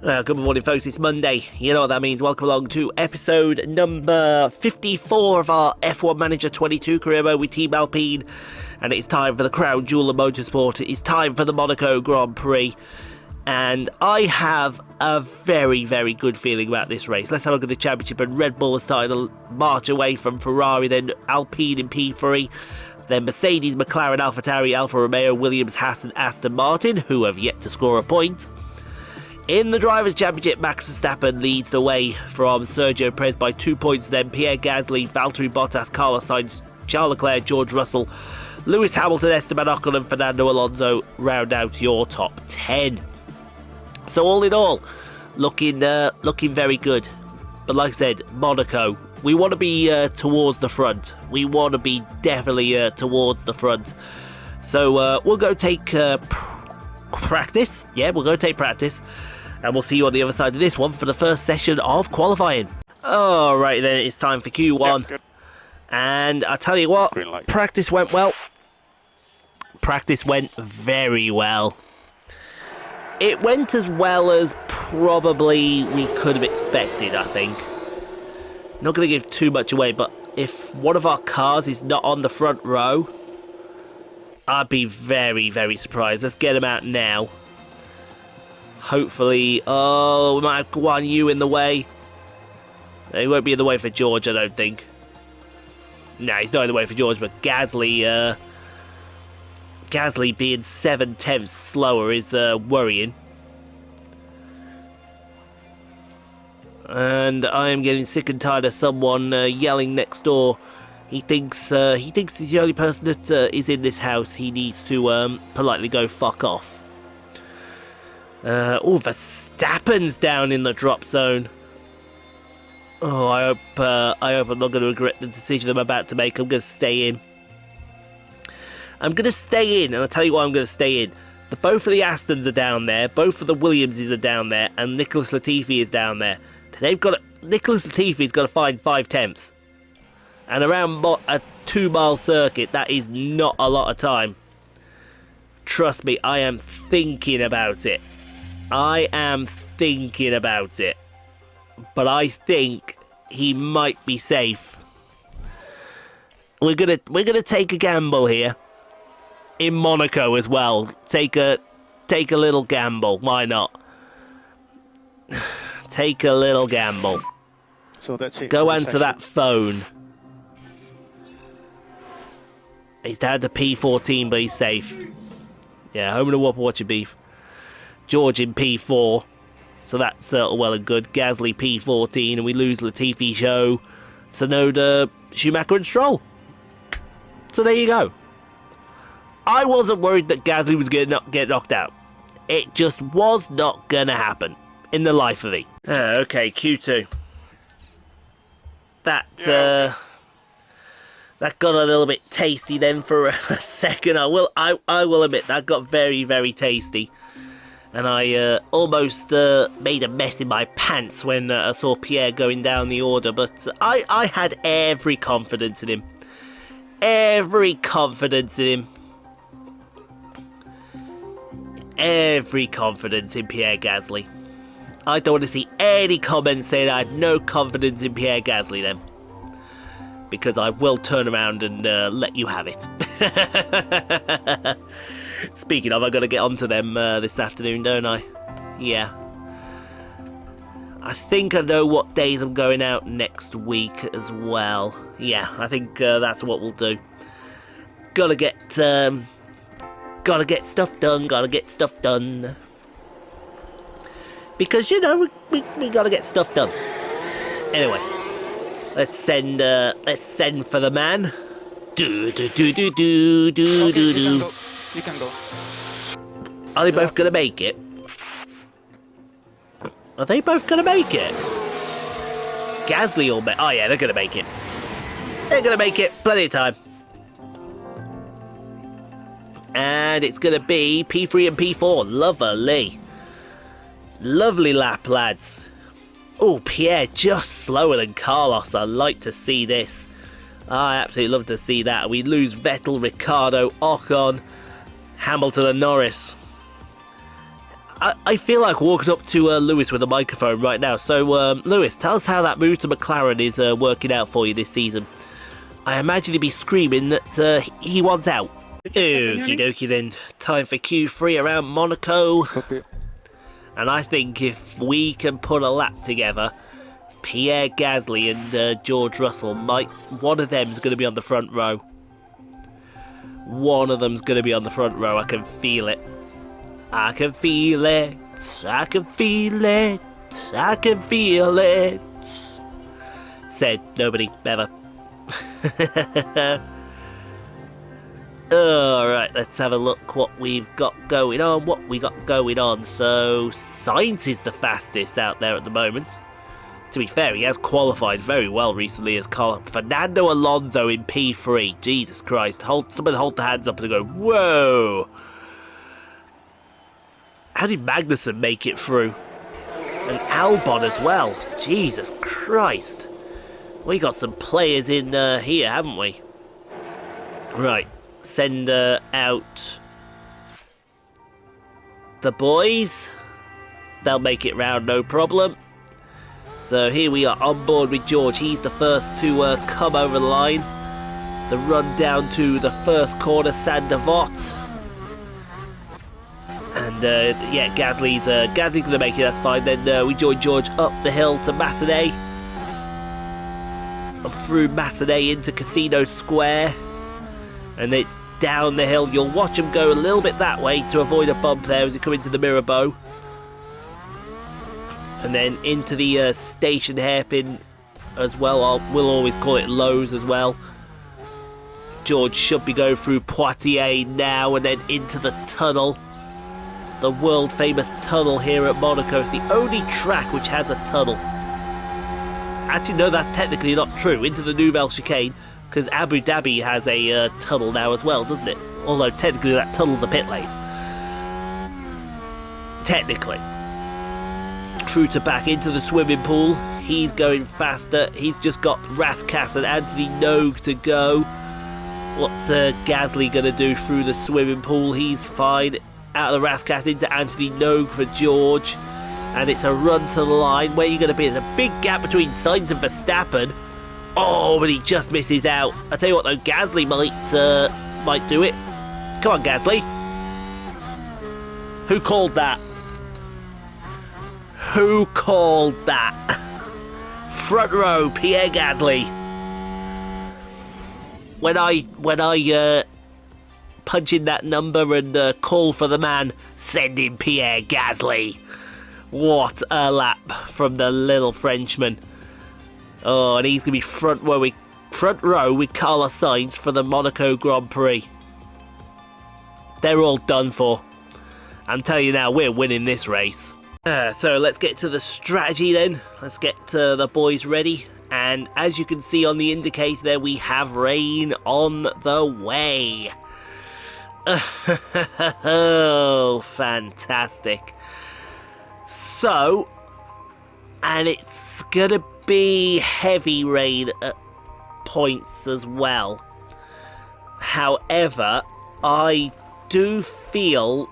Good morning, folks. It's Monday. You know what that means. Welcome along to episode number 54 of our F1 Manager 22 career mode with Team Alpine. And it's time for the crown jewel of motorsport. It is time for the Monaco Grand Prix. And I have a very, very good feeling about this race. Let's have a look at the championship. And Red Bull has started to march away from Ferrari, then Alpine in P3. Then Mercedes, McLaren, AlphaTauri, Alfa Romeo, Williams, Haas and Aston Martin, who have yet to score a point. In the Drivers' Championship, Max Verstappen leads the way from Sergio Perez by 2 points. Then Pierre Gasly, Valtteri Bottas, Carlos Sainz, Charles Leclerc, George Russell, Lewis Hamilton, Esteban Ocon and Fernando Alonso round out your top 10. So all in all, looking very good. But like I said, Monaco, we want to be towards the front. We want to be definitely towards the front. So we'll go take practice. Yeah, we'll go take practice. And we'll see you on the other side of this one for the first session of qualifying. Alright then, it's time for Q1. Yep, and I tell you what, practice went well. Practice went very well. It went as well as probably we could have expected, I think. Not going to give too much away, but if one of our cars is not on the front row, I'd be very, very surprised. Let's get him out now. Hopefully, we might have Guan Yu in the way. He won't be in the way for George, I don't think. Nah, he's not in the way for George, but Gasly, Gasly being 7/10 slower is worrying. And I am getting sick and tired of someone yelling next door. He thinks he's the only person that is in this house. He needs to politely go fuck off. Verstappen's down in the drop zone. Oh, I hope I'm not going to regret the decision I'm about to make. I'm going to stay in. I'm going to stay in, and I'll tell you why I'm going to stay in. Both of the Astons are down there, both of the Williamses are down there, and Nicholas Latifi is down there. Nicholas Latifi's got to find 5 tenths. And around a 2-mile circuit, that is not a lot of time. Trust me, I am thinking about it. I am thinking about it. But I think he might be safe. We're gonna take a gamble here. In Monaco as well. Take a little gamble. Why not? Take a little gamble. So that's it. Go answer that phone. He's down to P14, but he's safe. Yeah, home and a whopper, watch your beef. George in P4. So that's all well and good. Gasly P14, and we lose Latifi, Zhou, Tsunoda, Schumacher and Stroll. So there you go. I wasn't worried that Gasly was going to get knocked out. It just was not going to happen in the life of me. Okay, Q2. That got a little bit tasty then for a second. I will admit that got very, very tasty. And I almost made a mess in my pants when I saw Pierre going down the order. But I had every confidence in him. Every confidence in him. Every confidence in Pierre Gasly. I don't want to see any comments saying I had no confidence in Pierre Gasly then. Because I will turn around and let you have it. Speaking of, I've got to get onto them this afternoon, don't I? Yeah. I think I know what days I'm going out next week as well. Yeah, I think that's what we'll do. Gotta get stuff done, Because, you know, we gotta get stuff done. Anyway, let's send for the man. Do. You can go. Are they both gonna make it? Are they both gonna make it? Gasly or oh yeah, they're gonna make it. They're gonna make it. Plenty of time. And it's gonna be P3 and P4. Lovely. Lovely lap, lads. Oh, Pierre just slower than Carlos. I like to see this. I absolutely love to see that. We lose Vettel, Ricciardo, Ocon, Hamilton and Norris. I feel like walking up to Lewis with a microphone right now. So, Lewis, tell us how that move to McLaren is working out for you this season. I imagine he'd be screaming that he wants out. Okie dokie then. Time for Q3 around Monaco. And I think if we can put a lap together, Pierre Gasly and George Russell one of them's going to be on the front row. One of them's going to be on the front row. I can feel it. I can feel it. I can feel it. I can feel it. Said nobody ever. Alright, let's have a look what we've got going on. So, Sainz is the fastest out there at the moment. To be fair, he has qualified very well recently as Fernando Alonso in P3. Jesus Christ. Someone hold their hands up and go, whoa! How did Magnussen make it through? And Albon as well. Jesus Christ. We got some players in here, haven't we? Right. Send out the boys. They'll make it round, no problem. So here we are on board with George. He's the first to come over the line. The run down to the first corner, Sandavot. And yeah, Gasly's going to make it, that's fine. Then we join George up the hill to Massenet. And through Massenet into Casino Square. And it's down the hill. You'll watch him go a little bit that way to avoid a bump there as you come into the Mirabeau. And then into the station hairpin as well. We'll always call it Lowe's as well. George should be going through Poitiers now and then into the tunnel. The world famous tunnel here at Monaco. It's the only track which has a tunnel. Actually, no, that's technically not true. Into the Nouvelle Chicane, because Abu Dhabi has a tunnel now as well, doesn't it? Although technically that tunnel's a pit lane. Technically. Truta back into the swimming pool. He's going faster. He's just got Raskas and Anthony Nogue to go. What's Gasly going to do through the swimming pool? He's fine. Out of the Raskas into Anthony Nogue for George. And it's a run to the line. Where are you going to be? There's a big gap between Sainz and Verstappen. Oh, but he just misses out. I tell you what though, Gasly might do it. Come on, Gasly. Who called that? Who called that? Front row, Pierre Gasly. When I punch in that number and call for the man, send in Pierre Gasly. What a lap from the little Frenchman. Oh, and he's going to be front row with Carlos Sainz for the Monaco Grand Prix. They're all done for. I'm telling you now, we're winning this race. So let's get to the strategy then. Let's get the boys ready. And as you can see on the indicator there, we have rain on the way. Oh, fantastic. So, and it's going to be heavy rain at points as well. However, I do feel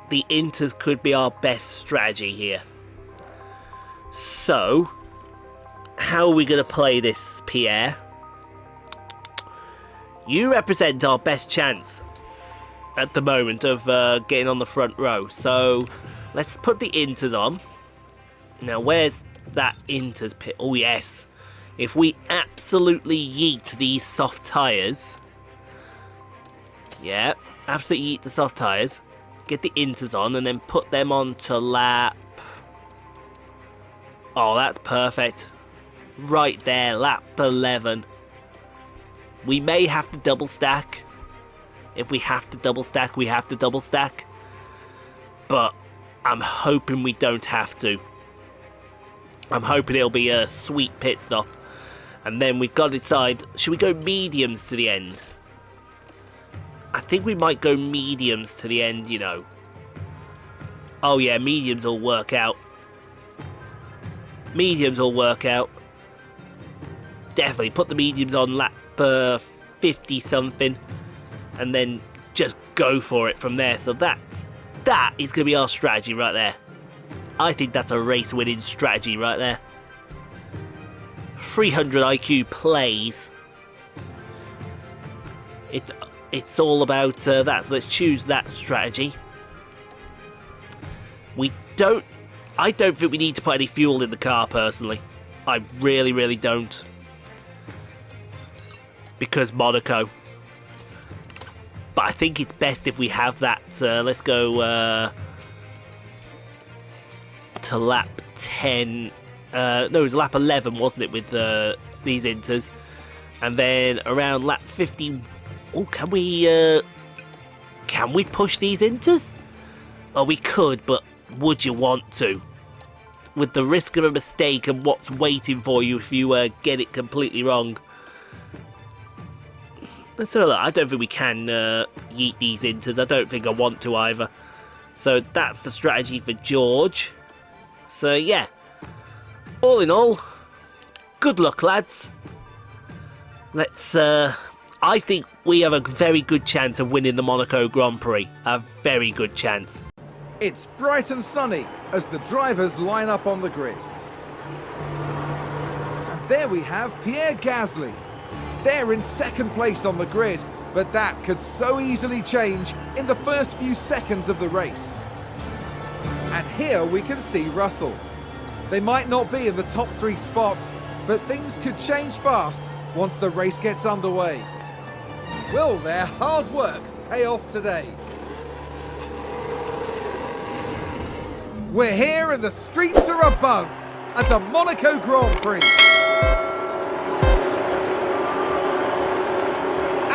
the Inters could be our best strategy here. So, how are we going to play this, Pierre? You represent our best chance at the moment of getting on the front row. So, let's put the Inters on. Now, where's that Inters pit? Oh, yes. If we absolutely yeet these soft tyres. Yeah, absolutely yeet the soft tyres. Get the Inters on and then put them on to lap. Oh, that's perfect. Right there, lap 11. We may have to double stack. If we have to double stack, we have to double stack. But I'm hoping we don't have to. I'm hoping it'll be a sweet pit stop. And then we've got to decide, should we go mediums to the end? I think we might go mediums to the end, you know. Oh yeah, mediums will work out. Mediums will work out. Definitely put the mediums on lap 50 something. And then just go for it from there. So that's that is going to be our strategy right there. I think that's a race-winning strategy right there. 300 IQ plays. It's all about that, so let's choose that strategy. I don't think we need to put any fuel in the car, personally. I really, really don't. Because Monaco. But I think it's best if we have that. Let's go to lap 10. No, it was lap 11, wasn't it, with these inters? And then around lap 50. Oh, can we push these inters? Oh, we could, but would you want to? With the risk of a mistake and what's waiting for you if you get it completely wrong. Let's have a look. I don't think we can yeet these inters. I don't think I want to either. So that's the strategy for George. So yeah, all in all, good luck, lads. Let's. I think we have a very good chance of winning the Monaco Grand Prix. A very good chance. It's bright and sunny as the drivers line up on the grid. And there we have Pierre Gasly. They're in second place on the grid, but that could so easily change in the first few seconds of the race. And here we can see Russell. They might not be in the top 3 spots, but things could change fast once the race gets underway. Will their hard work pay off today? We're here and the streets are abuzz at the Monaco Grand Prix.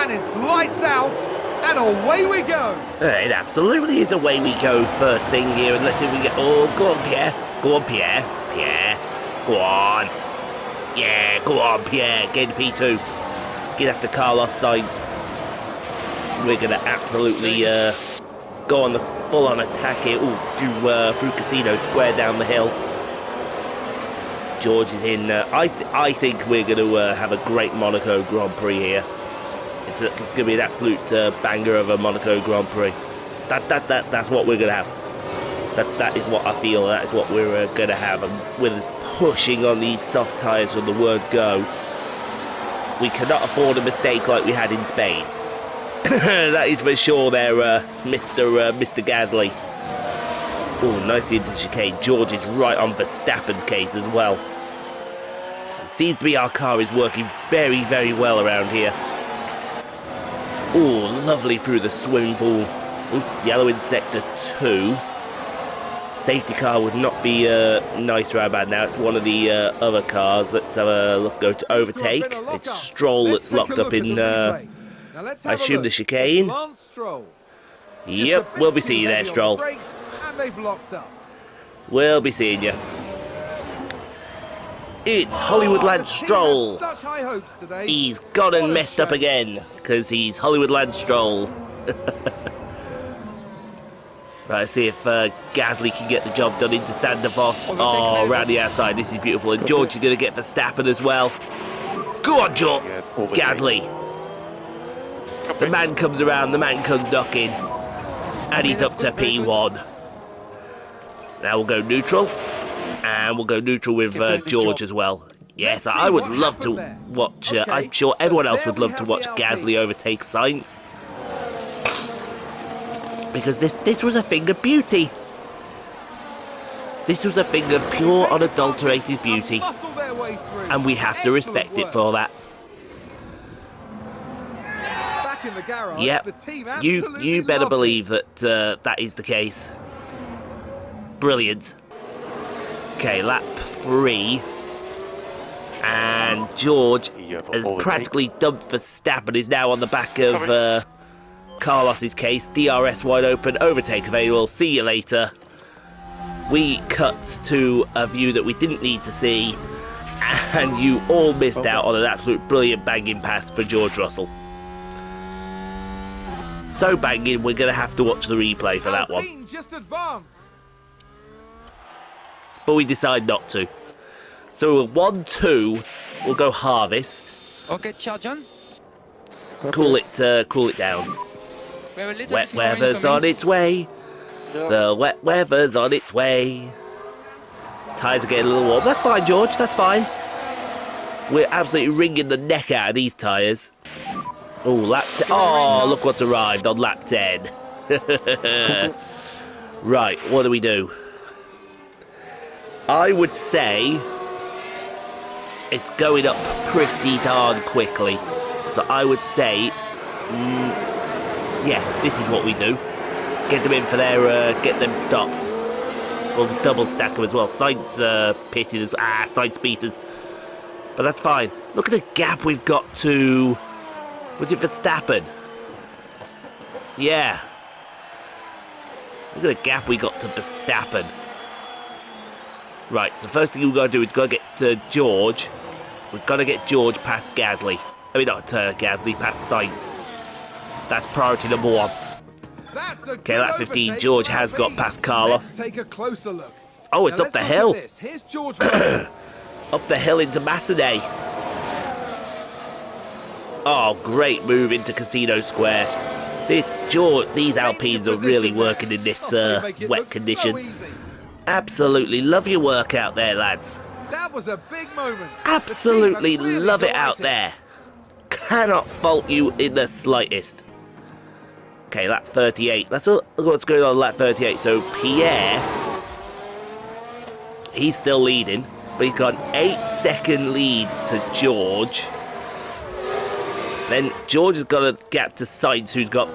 And it's lights out and away we go. It absolutely is away we go first thing here. And let's see if we get... Oh, go on, Pierre. Go on, Pierre. Pierre. Go on. Yeah, go on, Pierre. Get into P2. Get after Carlos Sainz. We're going to absolutely go on the full-on attack here. Ooh, through Casino Square down the hill. George is in. I think we're going to have a great Monaco Grand Prix here. It's going to be an absolute banger of a Monaco Grand Prix. That's what we're going to have. That is what I feel. That is what we're going to have. And with us pushing on these soft tyres from the word go, we cannot afford a mistake like we had in Spain. That is for sure there, Mr. Gasly. Oh, nicely into the chicane. George is right on Verstappen's case as well. It seems to be our car is working very, very well around here. Oh, lovely through the swimming pool. Ooh, yellow in sector 2. Safety car would not be nice right about now. It's one of the other cars. Let's have a look. Go to overtake. It's Stroll that's locked up in... I assume the chicane. Yep, we'll be seeing you there, Stroll. We'll be seeing you. It's Hollywood Lance Stroll. He's gone and messed up again, because he's Hollywood Lance Stroll. Right, let's see if Gasly can get the job done into Sandavot. Oh, around the outside, this is beautiful. And George is going to get Verstappen as well. Go on, George. Gasly. The man comes around, the man comes knocking. And he's up to P1. Now we'll go neutral. And we'll go neutral with George as well. Yes, I would love to watch... I'm sure everyone else would love to watch Gasly overtake Sainz. Because this was a thing of beauty. This was a thing of pure, unadulterated beauty. And we have to respect it for that. Yep, you better believe that that is the case. Brilliant. Okay, lap 3. And George has practically dumped Verstappen. Is now on the back of Carlos's case. DRS wide open, overtake available. See you later. We cut to a view that we didn't need to see. And you all missed out on an absolute brilliant banging pass for George Russell. So banging, we're going to have to watch the replay for that one. Just advanced. But we decide not to. So 1-2, we'll go harvest. Okay, John. Cool it down. Wet weather's on its way. The wet weather's on its way. Tyres are getting a little warm. That's fine, George. That's fine. We're absolutely wringing the neck out of these tyres. Oh, lap 10. Oh, look what's arrived on lap 10. Right, what do we do? I would say it's going up pretty darn quickly. So I would say, yeah, this is what we do. Get them in for their, get them stops. We'll double stack them as well. Sides pitted as side speeders. But that's fine. Look at the gap we've got to... Was it Verstappen? Yeah. Look at the gap we got to Verstappen. Right, so the first thing we've got to do is got to get George. We've got to get George past Gasly. I mean, not Gasly, past Sainz. That's priority number one. Okay, lap 15, George has got past Carlos. Let's take a closer look. Oh, it's now up the hill. Here's George Russell. Up the hill into Massenet. Oh, great move into Casino Square. These Alpines are really working in this wet condition. So Absolutely love your work out there, lads. that was a big moment. Absolutely The team had really love it out delighted. there. Cannot fault you in the slightest. Okay, lap 38. Let's look what's going on lap 38. So Pierre, he's still leading, but he's got an 8-second lead to George. Then George has got a gap to Sainz, who's got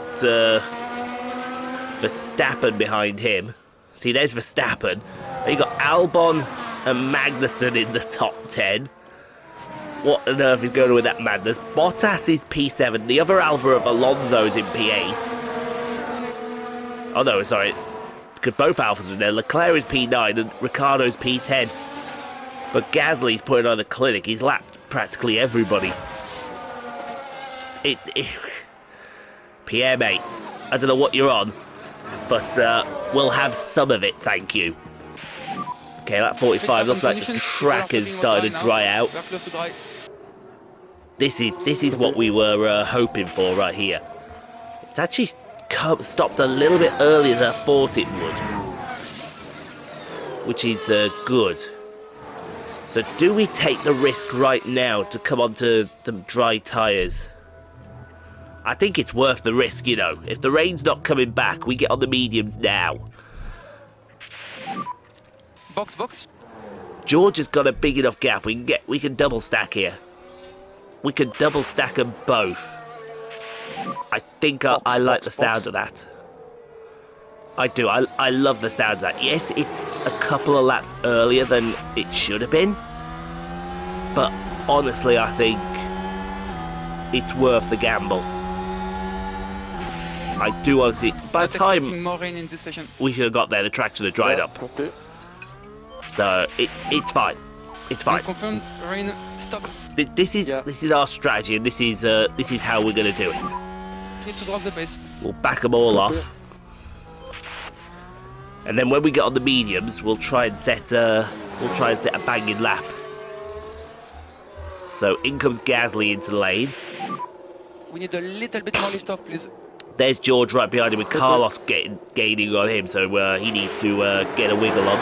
Verstappen behind him. See, there's Verstappen. Then you got Albon and Magnussen in the top 10. What on earth is going on with that madness? Bottas is P7. The other Alfa of Alonso's in P8. Oh no, sorry. Because both Alphas are there. Leclerc is P9 and Ricciardo's P10. But Gasly's putting on a clinic. He's lapped practically everybody. Pierre, mate, I don't know what you're on, but we'll have some of it, thank you. Okay, lap 45 looks like the track has started to dry out. This is what we were hoping for right here. It's actually stopped a little bit earlier than I thought it would, which is good. So do we take the risk right now to come onto the dry tyres? I think it's worth the risk, you know. If the rain's not coming back, we get on the mediums now. Box. George has got a big enough gap. We can double stack here. We can double stack them both. I think I like the sound of that. I do. I love the sound of that. Yes, it's a couple of laps earlier than it should have been. But honestly, I think it's worth the gamble. I do honestly. By the time more rain in this session. we should have got there, the track should have dried up. So it's fine. It's fine. Confirm rain. Stop. This is our strategy, and this is how we're gonna do it. Need to drop the pace. We'll back them all off, and then when we get on the mediums, we'll try and set a banging lap. So in comes Gasly into the lane. We need a little bit more lift off, please. There's George right behind him with Carlos gaining on him, so he needs to get a wiggle on.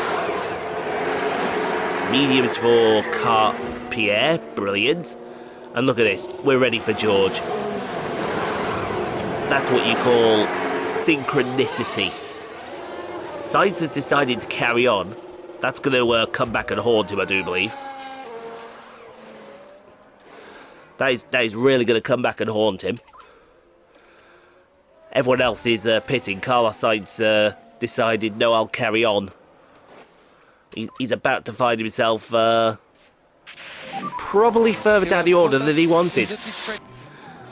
Mediums for Pierre, brilliant. And look at this, we're ready for George. That's what you call synchronicity. Sainz has decided to carry on. That's going to come back and haunt him, I do believe. That is really going to come back and haunt him. Everyone else is pitting. Carlos Sainz decided, no, I'll carry on. He's about to find himself probably further down the order than he wanted.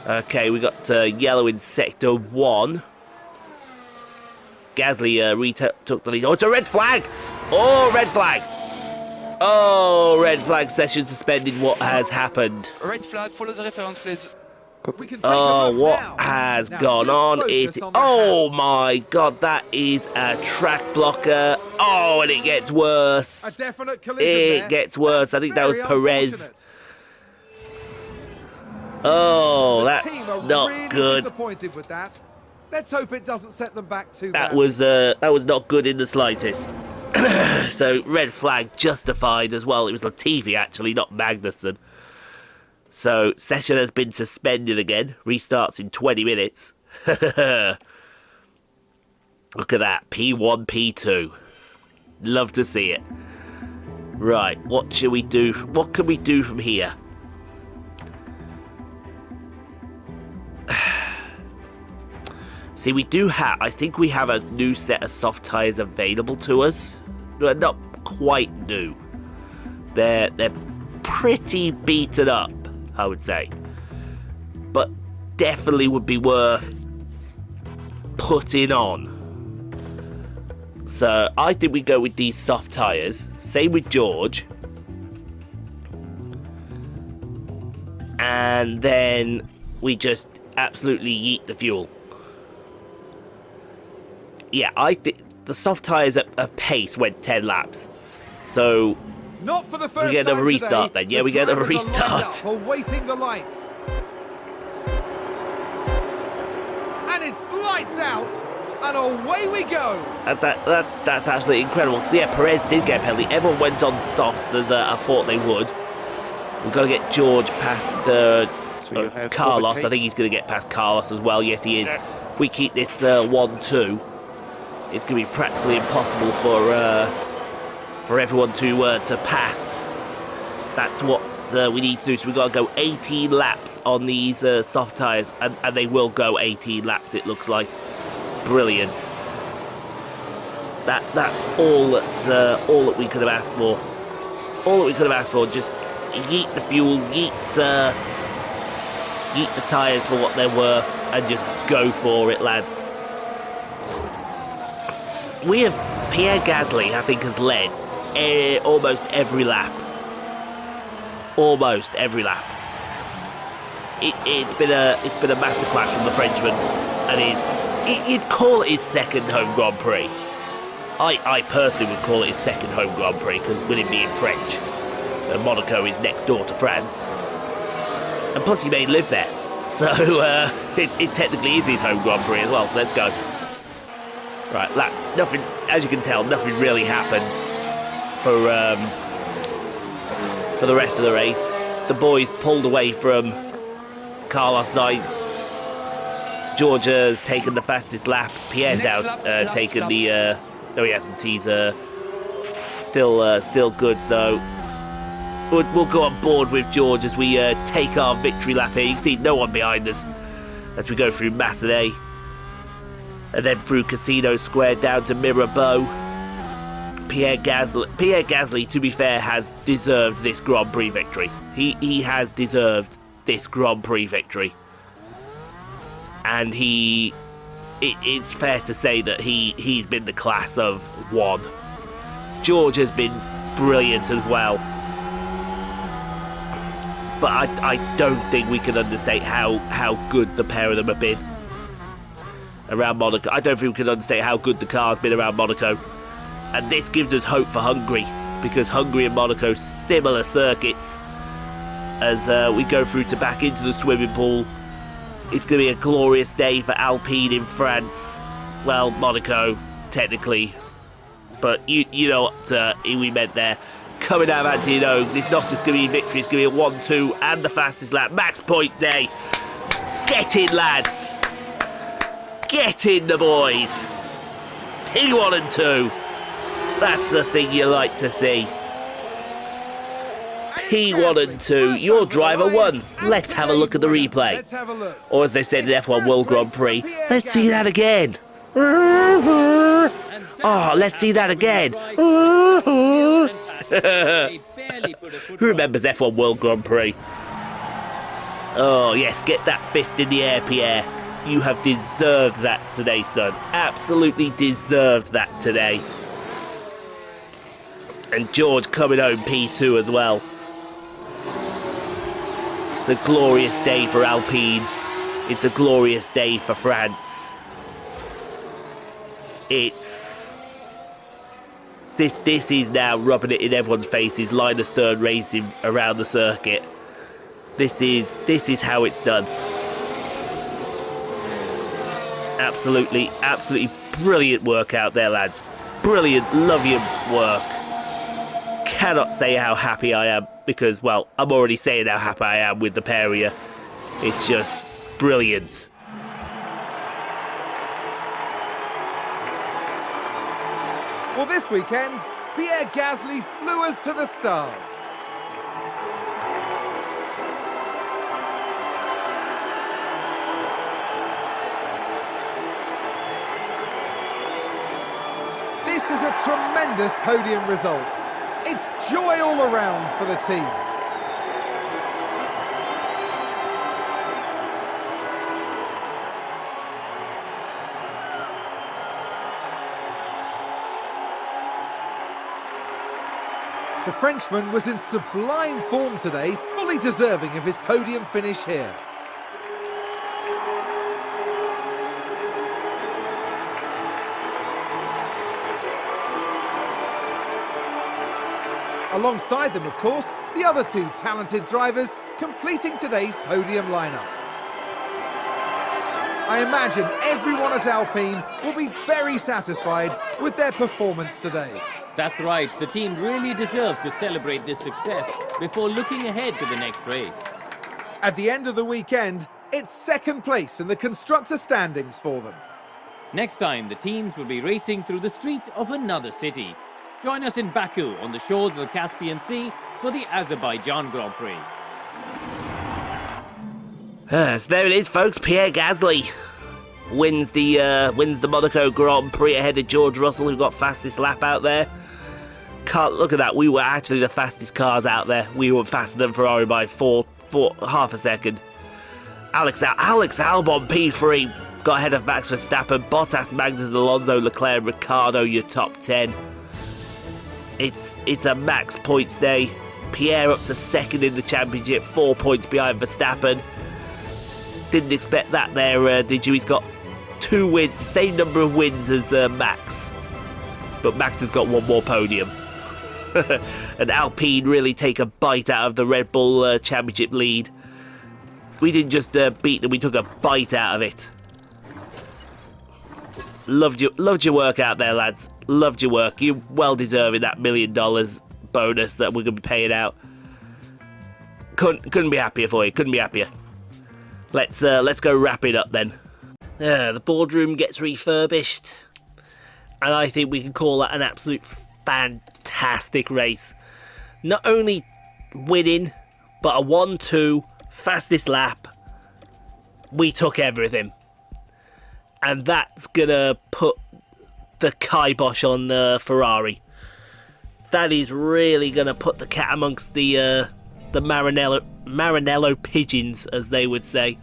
Okay, we got yellow in sector 1. Gasly retook the lead. Oh, it's a red flag! Oh, red flag! Oh, red flag, session suspended. What has happened? Red flag, follow the reference, please. Oh, what has gone on? Oh my god, that is a track blocker. Oh, and it gets worse. A definite collision It gets worse. I think that was Perez. Oh, that's not good. Disappointed with that. Let's hope it doesn't set them back too That bad. was not good in the slightest. So red flag justified as well. It was Latifi actually, not Magnussen. So session has been suspended again. Restarts in 20 minutes. Look at that. P1, P2. Love to see it. Right, what should we do? What can we do from here? See, we do have... I think we have a new set of soft tyres available to us. Well, not quite new. They're pretty beaten up, I would say. But definitely would be worth putting on. So I think we go with these soft tyres. Same with George. And then we just absolutely yeet the fuel. Yeah, I think the soft tyres at pace went 10 laps. So Not for the first we get a time restart today. then. Yeah, we get a drivers are lined restart. up awaiting the lights. And it's lights out, and away we go. That's absolutely incredible. So yeah, Perez did get a penalty. Everyone went on softs as I thought they would. We've got to get George past Carlos. I think he's going to get past Carlos as well. Yes, he is. If we keep this 1-2, it's going to be practically impossible for everyone to pass. That's what we need to do. So we've got to go 18 laps on these soft tyres, and they will go 18 laps, it looks like. Brilliant. That's all that we could have asked for. All that we could have asked for. Just yeet the fuel, yeet the tyres for what they're worth, and just go for it, lads. We have Pierre Gasly, I think, has led almost every lap. Almost every lap. It's been a masterclass from the Frenchman, and you'd call it his second home Grand Prix. I personally would call it his second home Grand Prix, because with him being French, Monaco is next door to France, and plus he may live there, so it technically is his home Grand Prix as well. So let's go. Right, nothing, as you can tell, nothing really happened for the rest of the race. The boys pulled away from Carlos Sainz. George has taken the fastest lap. Pierre's taken the... no, he hasn't. He's still good. So we'll go on board with George as we take our victory lap here. You can see no one behind us as we go through Massenet. And then through Casino Square down to Mirabeau. Pierre Gasly, to be fair, has deserved this Grand Prix victory. He has deserved this Grand Prix victory. And it's fair to say that he's been the class of one. George has been brilliant as well. But I don't think we can understate how good the pair of them have been around Monaco. I don't think we can understate how good the car's been around Monaco. And this gives us hope for Hungary, because Hungary and Monaco, similar circuits. As we go through to back into the swimming pool, it's going to be a glorious day for Alpine in France. Well, Monaco, technically. But you know what we meant there. Coming out of Anthony Oaks, it's not just going to be victory, it's going to be a 1-2 and the fastest lap. Max point day. Get in, lads. Get in, the boys. P1 and 2. That's the thing you like to see. P1 and 2. Your driver won. Let's have a look at the replay. Let's have a look. Or as they said in F1 World Grand Prix, let's see that again. Oh, let's see that again. Who remembers F1 World Grand Prix? Oh, yes, get that fist in the air, Pierre. You have deserved that today, son. Absolutely deserved that today. And George coming home P2 as well. It's a glorious day for Alpine. It's a glorious day for France. This is now rubbing it in everyone's faces. Line of Stern racing around the circuit. This is how it's done. Absolutely brilliant work out there, lads. Brilliant, love your work. Cannot say how happy I am because, well, I'm already saying how happy I am with the pair of you. It's just brilliant. Well, this weekend, Pierre Gasly flew us to the stars. This is a tremendous podium result. It's joy all around for the team. The Frenchman was in sublime form today, fully deserving of his podium finish here. Alongside them, of course, the other two talented drivers completing today's podium lineup. I imagine everyone at Alpine will be very satisfied with their performance today. That's right, the team really deserves to celebrate this success before looking ahead to the next race. At the end of the weekend, it's second place in the constructor standings for them. Next time, the teams will be racing through the streets of another city. Join us in Baku on the shores of the Caspian Sea for the Azerbaijan Grand Prix. So there it is, folks. Pierre Gasly wins the Monaco Grand Prix ahead of George Russell, who got fastest lap out there. Can't look at that. We were actually the fastest cars out there. We were faster than Ferrari by half a second. Alex Albon P3 got ahead of Max Verstappen. Bottas, Magnus, Alonso, Leclerc, Ricciardo, your top 10. It's a max points day. Pierre up to second in the championship, 4 points behind Verstappen. Didn't expect that there, did you? He's got 2 wins, same number of wins as Max. But Max has got 1 more podium. And Alpine really take a bite out of the Red Bull championship lead. We didn't just beat them, we took a bite out of it. Loved your work out there, lads. Loved your work. You're well deserving that $1 million bonus that we're going to be paying out. Couldn't be happier for you. Couldn't be happier. Let's go wrap it up then. The boardroom gets refurbished, and I think we can call that an absolute fantastic race. Not only winning, but a 1-2 fastest lap. We took everything. And that's going to put the kibosh on Ferrari. That is really going to put the cat amongst the Maranello pigeons, as they would say.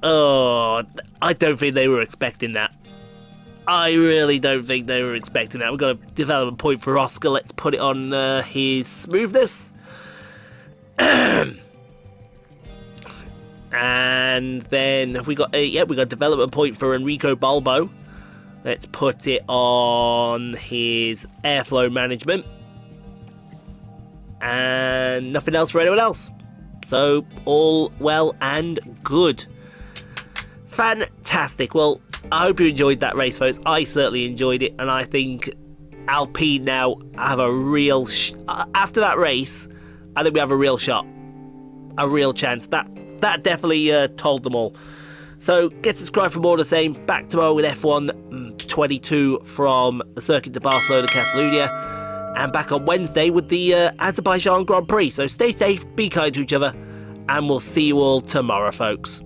Oh, I don't think they were expecting that. I really don't think they were expecting that. We've got a development point for Oscar. Let's put it on his smoothness. And then we got we got a development point for Enrico Balbo. Let's put it on his airflow management. And nothing else for anyone else. So all well and good. Fantastic. Well, I hope you enjoyed that race, folks. I certainly enjoyed it, and I think Alpine now have a real after that race, I think we have a real shot, a real chance. That definitely told them all. So get subscribed for more of the same. Back tomorrow with F1 22 from the Circuit de Barcelona Catalunya, and back on Wednesday with the Azerbaijan Grand Prix. So stay safe, be kind to each other, and we'll see you all tomorrow, folks.